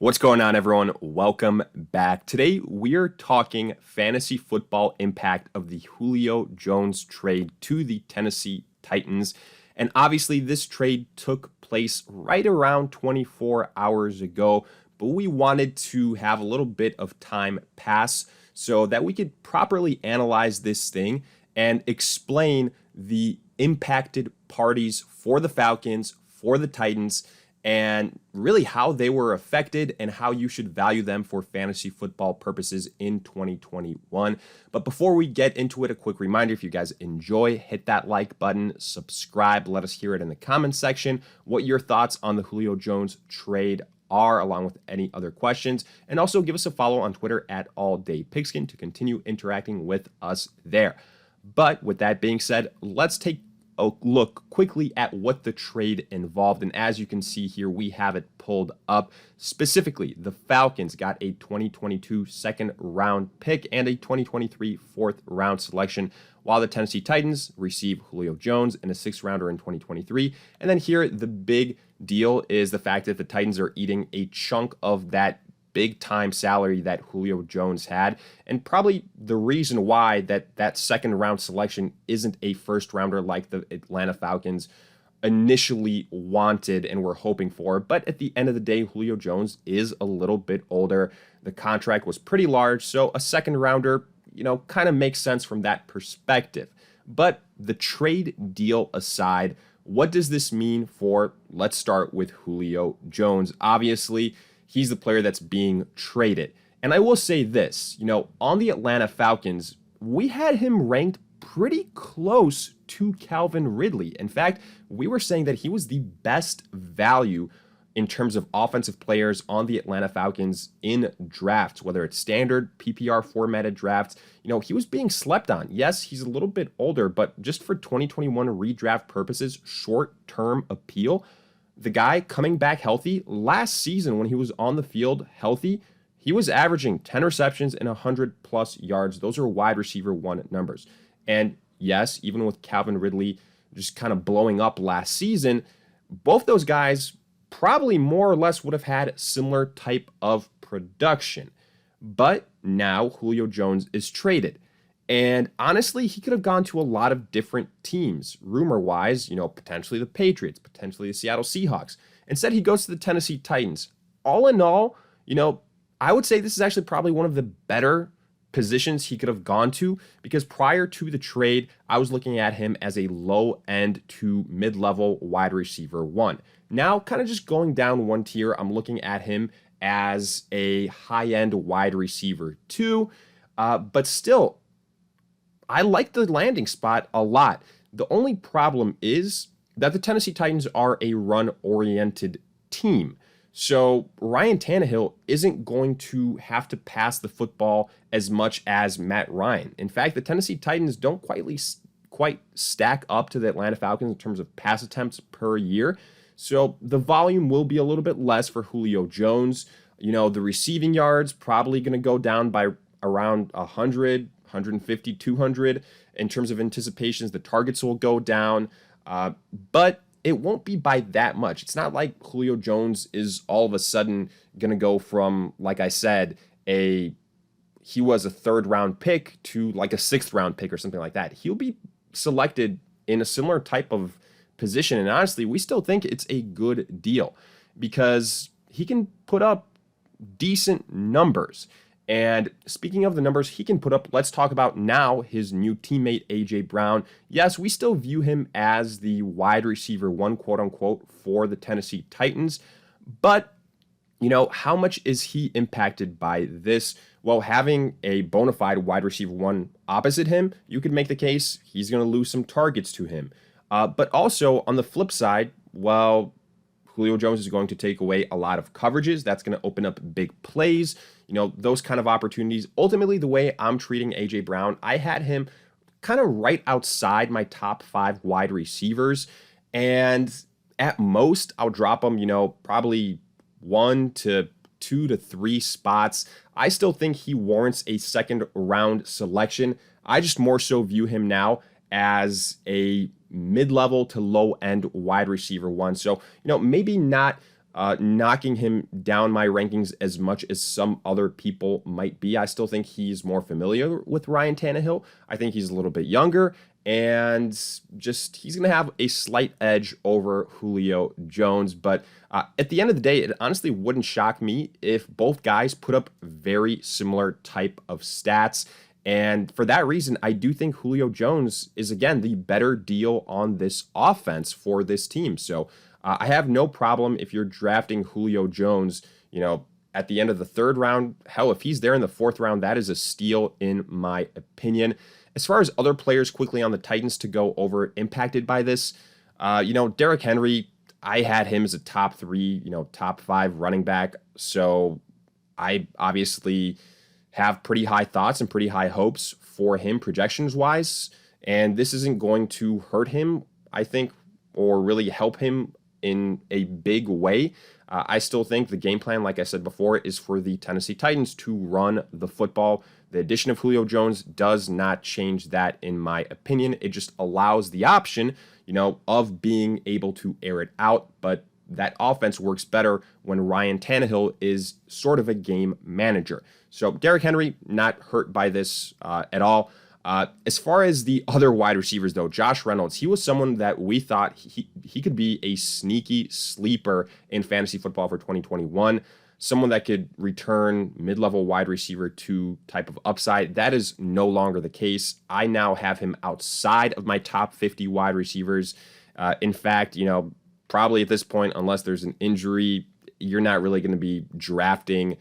What's going on, everyone? Welcome back. Today, we're talking fantasy football impact of the Julio Jones trade to the Tennessee Titans. And obviously, this trade took place right around 24 hours ago, but we wanted to have a little bit of time pass so that we could properly analyze this thing and explain the impacted parties for the Falcons, for the Titans, and really how they were affected and how you should value them for fantasy football purposes in 2021. But before we get into it, a quick reminder, if you guys enjoy, hit that like button, subscribe, let us hear it in the comments section, what your thoughts on the Julio Jones trade are, along with any other questions. And also give us a follow on Twitter at AllDayPigskin to continue interacting with us there. But with that being said, let's take a look quickly at what the trade involved. And as you can see here, we have it pulled up. Specifically, the Falcons got a 2022 second round pick and a 2023 fourth round selection, while the Tennessee Titans receive Julio Jones and a sixth rounder in 2023. And then here, the big deal is the fact that the Titans are eating a chunk of that big time salary that Julio Jones had, and probably the reason why that second round selection isn't a first rounder like the Atlanta Falcons initially wanted and were hoping for. But at the end of the day, Julio Jones is a little bit older. The contract was pretty large, so a second rounder, kind of makes sense from that perspective. But the trade deal aside, what does this mean for, let's start with Julio Jones. Obviously, he's the player that's being traded. And I will say this, on the Atlanta Falcons, we had him ranked pretty close to Calvin Ridley. In fact, we were saying that he was the best value in terms of offensive players on the Atlanta Falcons in drafts, whether it's standard, PPR formatted drafts. He was being slept on. Yes, he's a little bit older, but just for 2021 redraft purposes, short-term appeal, the guy coming back healthy last season when he was on the field healthy, he was averaging 10 receptions and 100 plus yards. Those are wide receiver one numbers. And yes, even with Calvin Ridley just kind of blowing up last season, both those guys probably more or less would have had similar type of production. But now Julio Jones is traded. And honestly, he could have gone to a lot of different teams, rumor-wise, potentially the Patriots, potentially the Seattle Seahawks. Instead, he goes to the Tennessee Titans. All in all, I would say this is actually probably one of the better positions he could have gone to, because prior to the trade, I was looking at him as a low-end to mid-level wide receiver one. Now, kind of just going down one tier, I'm looking at him as a high-end wide receiver two, but still, I like the landing spot a lot. The only problem is that the Tennessee Titans are a run-oriented team. So Ryan Tannehill isn't going to have to pass the football as much as Matt Ryan. In fact, the Tennessee Titans don't quite stack up to the Atlanta Falcons in terms of pass attempts per year. So the volume will be a little bit less for Julio Jones. The receiving yards probably going to go down by around 100, 150, 200 in terms of anticipations. The targets will go down, but it won't be by that much. It's not like Julio Jones is all of a sudden going to go from, like I said, he was a third round pick to like a sixth round pick or something like that. He'll be selected in a similar type of position. And honestly, we still think it's a good deal because he can put up decent numbers. And speaking of the numbers he can put up, let's talk about now his new teammate, A.J. Brown. Yes, we still view him as the wide receiver one, quote unquote, for the Tennessee Titans. But, how much is he impacted by this? Well, having a bona fide wide receiver one opposite him, you could make the case he's going to lose some targets to him. But also on the flip side, well, Julio Jones is going to take away a lot of coverages. That's going to open up big plays, those kind of opportunities. Ultimately, the way I'm treating A.J. Brown, I had him kind of right outside my top 5 wide receivers. And at most, I'll drop him, probably 1 to 2 to 3 spots. I still think he warrants a second round selection. I just more so view him now as a mid-level to low-end wide receiver one. So, maybe not knocking him down my rankings as much as some other people might be. I still think he's more familiar with Ryan Tannehill. I think he's a little bit younger, and just he's going to have a slight edge over Julio Jones. But at the end of the day, it honestly wouldn't shock me if both guys put up very similar type of stats. And for that reason, I do think Julio Jones is, again, the better deal on this offense for this team. So I have no problem if you're drafting Julio Jones, at the end of the third round. Hell, if he's there in the fourth round, that is a steal in my opinion. As far as other players quickly on the Titans to go over impacted by this, Derrick Henry, I had him as a top 3, top 5 running back. So I obviously have pretty high thoughts and pretty high hopes for him projections wise. And this isn't going to hurt him, I think, or really help him in a big way. I still think the game plan, like I said before, is for the Tennessee Titans to run the football. The addition of Julio Jones does not change that, in my opinion. It just allows the option, of being able to air it out. But that offense works better when Ryan Tannehill is sort of a game manager. So Derrick Henry, not hurt by this at all. As far as the other wide receivers, though, Josh Reynolds, he was someone that we thought he could be a sneaky sleeper in fantasy football for 2021. Someone that could return mid-level wide receiver 2 type of upside. That is no longer the case. I now have him outside of my top 50 wide receivers. In fact, probably at this point, unless there's an injury, you're not really going to be drafting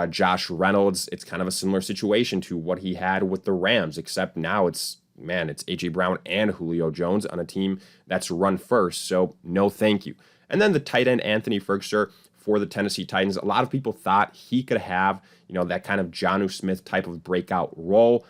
Josh Reynolds. It's kind of a similar situation to what he had with the Rams, except now it's A.J. Brown and Julio Jones on a team that's run first. So no thank you. And then the tight end Anthony Ferguson for the Tennessee Titans. A lot of people thought he could have, that kind of Jonnu Smith type of breakout role.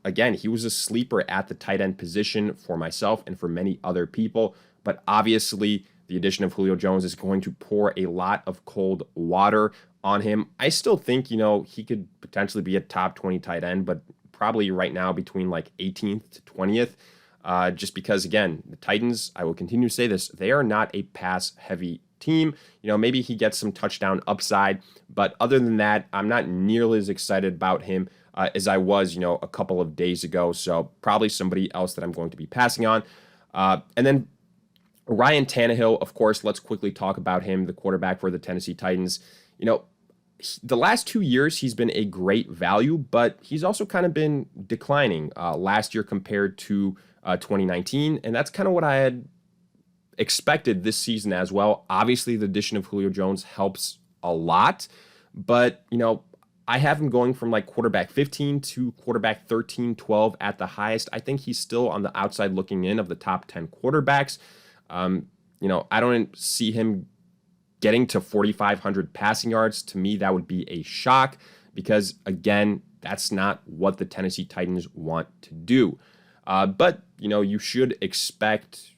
Again, he was a sleeper at the tight end position for myself and for many other people. But obviously, the addition of Julio Jones is going to pour a lot of cold water on him. I still think, he could potentially be a top 20 tight end, but probably right now between like 18th to 20th. Just because, again, the Titans, I will continue to say this, they are not a pass-heavy team. Maybe he gets some touchdown upside, but other than that, I'm not nearly as excited about him as I was, a couple of days ago. So probably somebody else that I'm going to be passing on. And then Ryan Tannehill, of course, let's quickly talk about him, the quarterback for the Tennessee Titans. The last 2 years, he's been a great value, but he's also kind of been declining last year compared to 2019. And that's kind of what I had expected this season as well. Obviously, the addition of Julio Jones helps a lot, but, I have him going from like quarterback 15 to quarterback 13, 12 at the highest. I think he's still on the outside looking in of the top 10 quarterbacks. I don't see him getting to 4,500 passing yards. To me, that would be a shock because, again, that's not what the Tennessee Titans want to do. But, you should expect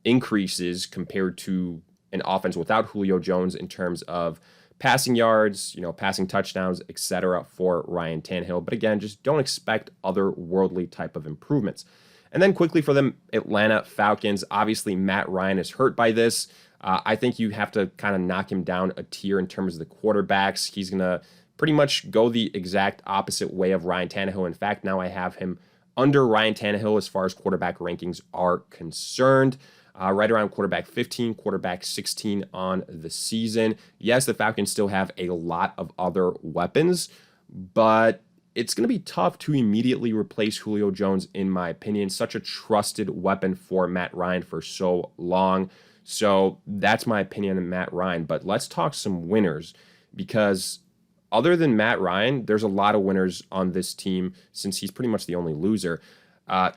increases compared to an offense without Julio Jones in terms of passing yards, passing touchdowns, etc. for Ryan Tannehill. But again, just don't expect otherworldly type of improvements. And then quickly for them, Atlanta Falcons. Obviously, Matt Ryan is hurt by this. I think you have to kind of knock him down a tier in terms of the quarterbacks. He's going to pretty much go the exact opposite way of Ryan Tannehill. In fact, now I have him under Ryan Tannehill as far as quarterback rankings are concerned. Right around quarterback 15, quarterback 16 on the season. Yes, the Falcons still have a lot of other weapons, but it's going to be tough to immediately replace Julio Jones, in my opinion. Such a trusted weapon for Matt Ryan for so long. So that's my opinion on Matt Ryan. But let's talk some winners, because other than Matt Ryan, there's a lot of winners on this team since he's pretty much the only loser.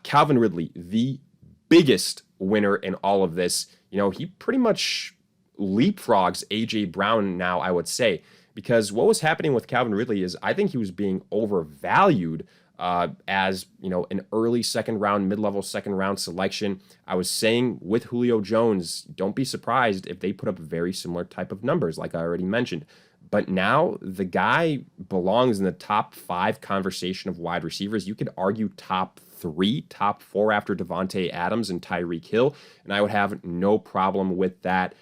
Calvin Ridley, the biggest winner in all of this. He pretty much leapfrogs A.J. Brown now, I would say, because what was happening with Calvin Ridley is I think he was being overvalued as, an early second round, mid-level second round selection. I was saying with Julio Jones, don't be surprised if they put up very similar type of numbers, like I already mentioned. But now the guy belongs in the top 5 conversation of wide receivers. You could argue top 3, top 4 after Devontae Adams and Tyreek Hill, and I would have no problem with that.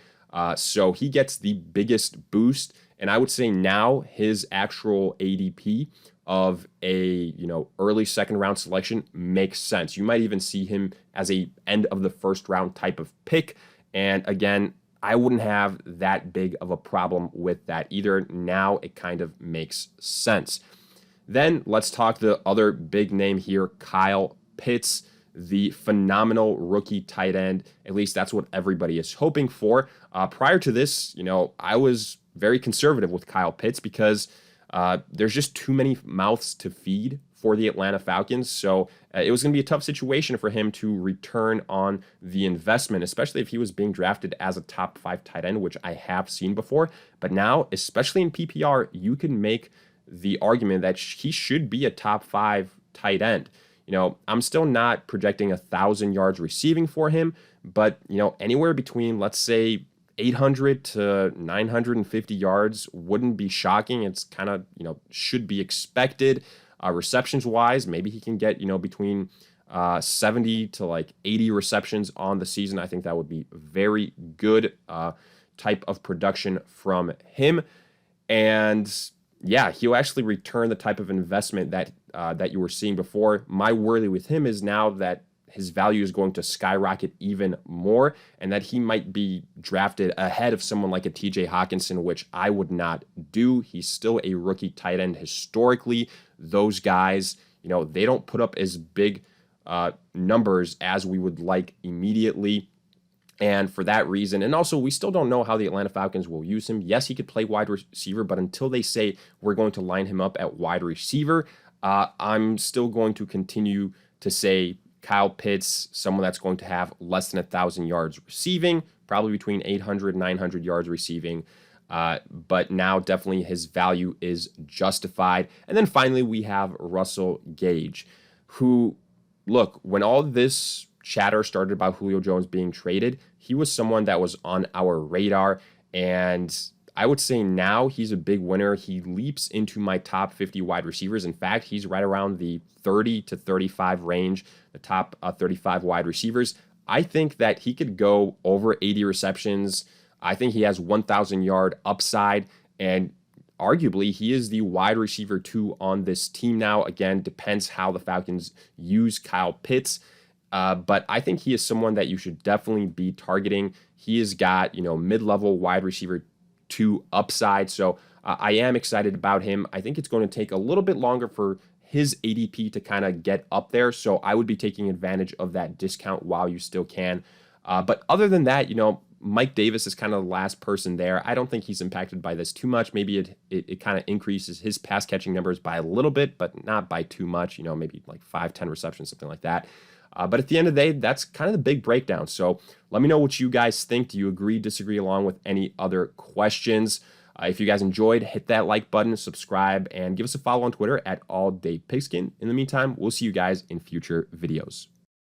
So he gets the biggest boost. And I would say now his actual ADP of a early second round selection makes sense. You might even see him as a end of the first round type of pick. And again, I wouldn't have that big of a problem with that either. Now it kind of makes sense. Then let's talk the other big name here, Kyle Pitts, the phenomenal rookie tight end. At least that's what everybody is hoping for. Prior to this, I was very conservative with Kyle Pitts because there's just too many mouths to feed for the Atlanta Falcons. So it was going to be a tough situation for him to return on the investment, especially if he was being drafted as a top 5 tight end, which I have seen before. But now, especially in PPR, you can make the argument that he should be a top 5 tight end. I'm still not projecting 1,000 yards receiving for him, but anywhere between, let's say, 800 to 950 yards wouldn't be shocking. It's kind of, should be expected. Receptions wise, maybe he can get, between 70 to like 80 receptions on the season. I think that would be very good type of production from him. And yeah, he'll actually return the type of investment that you were seeing before. My worry with him is now that his value is going to skyrocket even more, and that he might be drafted ahead of someone like a TJ Hawkinson, which I would not do. He's still a rookie tight end. Historically, those guys, they don't put up as big numbers as we would like immediately. And for that reason, and also we still don't know how the Atlanta Falcons will use him. Yes, he could play wide receiver, but until they say we're going to line him up at wide receiver, I'm still going to continue to say Kyle Pitts, someone that's going to have less than 1,000 yards receiving, probably between 800 and 900 yards receiving. But now definitely his value is justified. And then finally, we have Russell Gage, who, look, when all this chatter started about Julio Jones being traded, he was someone that was on our radar. And I would say now he's a big winner. He leaps into my top 50 wide receivers. In fact, he's right around the 30 to 35 range, the top 35 wide receivers. I think that he could go over 80 receptions. I think he has 1,000 yard upside, and arguably he is the wide receiver 2 on this team now. Again, depends how the Falcons use Kyle Pitts. But I think he is someone that you should definitely be targeting. He has got, mid-level wide receiver 2 upside. So I am excited about him. I think it's going to take a little bit longer for his ADP to kind of get up there. So I would be taking advantage of that discount while you still can. But other than that, Mike Davis is kind of the last person there. I don't think he's impacted by this too much. Maybe it kind of increases his pass catching numbers by a little bit, but not by too much, maybe like 5-10 receptions, something like that. But at the end of the day, that's kind of the big breakdown. So let me know what you guys think. Do you agree, disagree, along with any other questions? If you guys enjoyed, hit that like button, subscribe, and give us a follow on Twitter at AllDayPigskin. In the meantime, we'll see you guys in future videos.